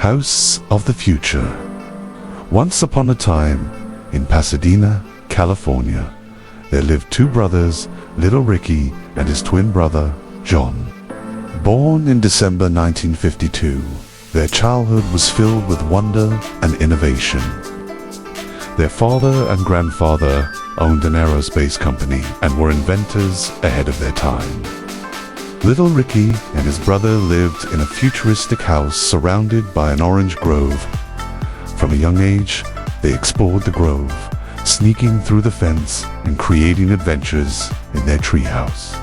House of the Future. Once upon a time, in Pasadena, California, there lived two brothers, Little Ricky and his twin brother, John. Born in December 1952, their childhood was filled with wonder and innovation. Their father and grandfather owned an aerospace company and were inventors ahead of their time. Little Ricky and his brother lived in a futuristic house surrounded by an orange grove. From a young age, they explored the grove, sneaking through the fence and creating adventures in their treehouse.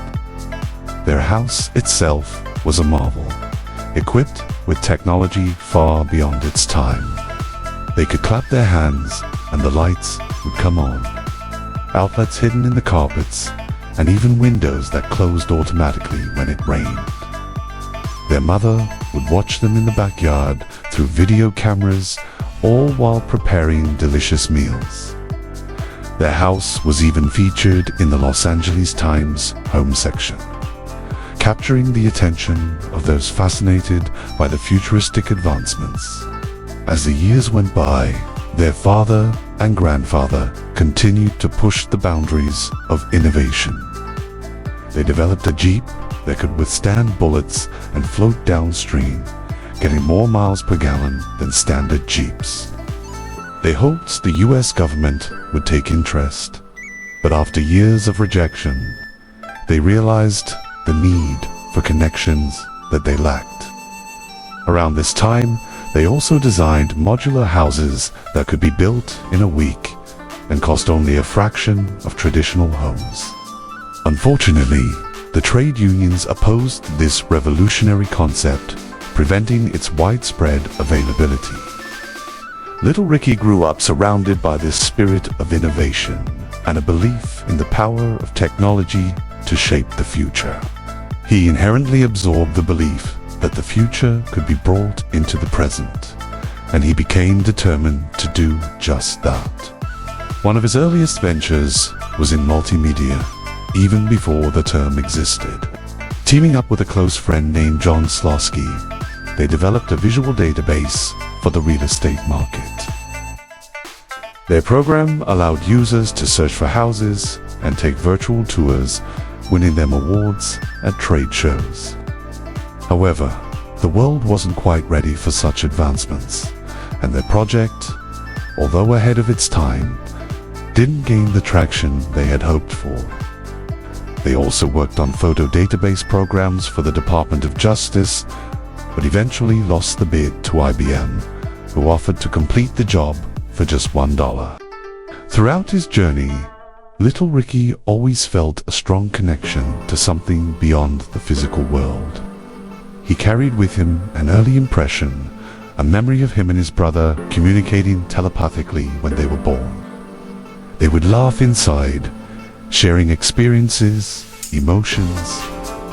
Their house itself was a marvel, equipped with technology far beyond its time. They could clap their hands and the lights would come on. Outlets hidden in the carpets, and even windows that closed automatically when it rained. Their mother would watch them in the backyard through video cameras, all while preparing delicious meals. Their house was even featured in the Los Angeles Times home section, capturing the attention of those fascinated by the futuristic advancements. As the years went by, their father and grandfather continued to push the boundaries of innovation. They developed a Jeep that could withstand bullets and float downstream, getting more miles per gallon than standard Jeeps. They hoped the US government would take interest, but after years of rejection, they realized the need for connections that they lacked. Around this time, they also designed modular houses that could be built in a week and cost only a fraction of traditional homes. Unfortunately, the trade unions opposed this revolutionary concept, preventing its widespread availability. Little Ricky grew up surrounded by this spirit of innovation and a belief in the power of technology to shape the future. He inherently absorbed the belief that the future could be brought into the present, and he became determined to do just that. One of his earliest ventures was in multimedia, even before the term existed. Teaming up with a close friend named John Slosky, they developed a visual database for the real estate market. Their program allowed users to search for houses and take virtual tours, winning them awards at trade shows. However, the world wasn't quite ready for such advancements, and their project, although ahead of its time, didn't gain the traction they had hoped for. They also worked on photo database programs for the Department of Justice, but eventually lost the bid to IBM, who offered to complete the job for just $1. Throughout his journey, Little Ricky always felt a strong connection to something beyond the physical world. He carried with him an early impression, a memory of him and his brother communicating telepathically when they were born. They would laugh inside, sharing experiences, emotions,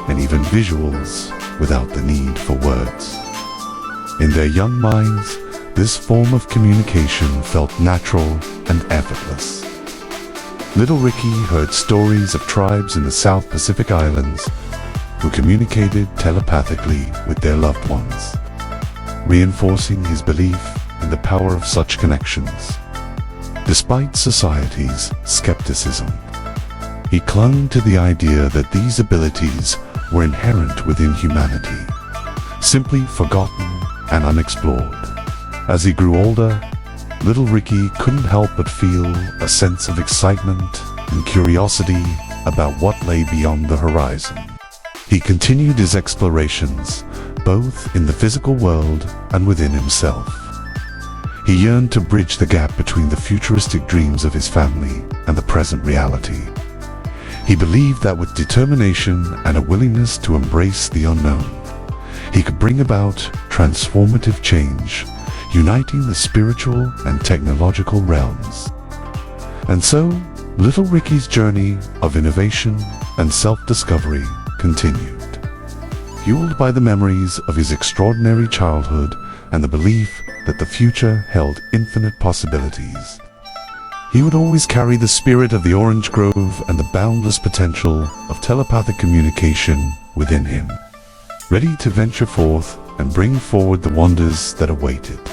and even visuals without the need for words. In their young minds, this form of communication felt natural and effortless. Little Ricky heard stories of tribes in the South Pacific Islands who communicated telepathically with their loved ones, reinforcing his belief in the power of such connections. Despite society's skepticism, he clung to the idea that these abilities were inherent within humanity, simply forgotten and unexplored. As he grew older, Little Ricky couldn't help but feel a sense of excitement and curiosity about what lay beyond the horizon. He continued his explorations, both in the physical world and within himself. He yearned to bridge the gap between the futuristic dreams of his family and the present reality. He believed that with determination and a willingness to embrace the unknown, he could bring about transformative change, uniting the spiritual and technological realms. And so, Little Ricky's journey of innovation and self-discovery continued, fueled by the memories of his extraordinary childhood and the belief that the future held infinite possibilities. He would always carry the spirit of the orange grove and the boundless potential of telepathic communication within him, ready to venture forth and and bring forward the wonders that awaited.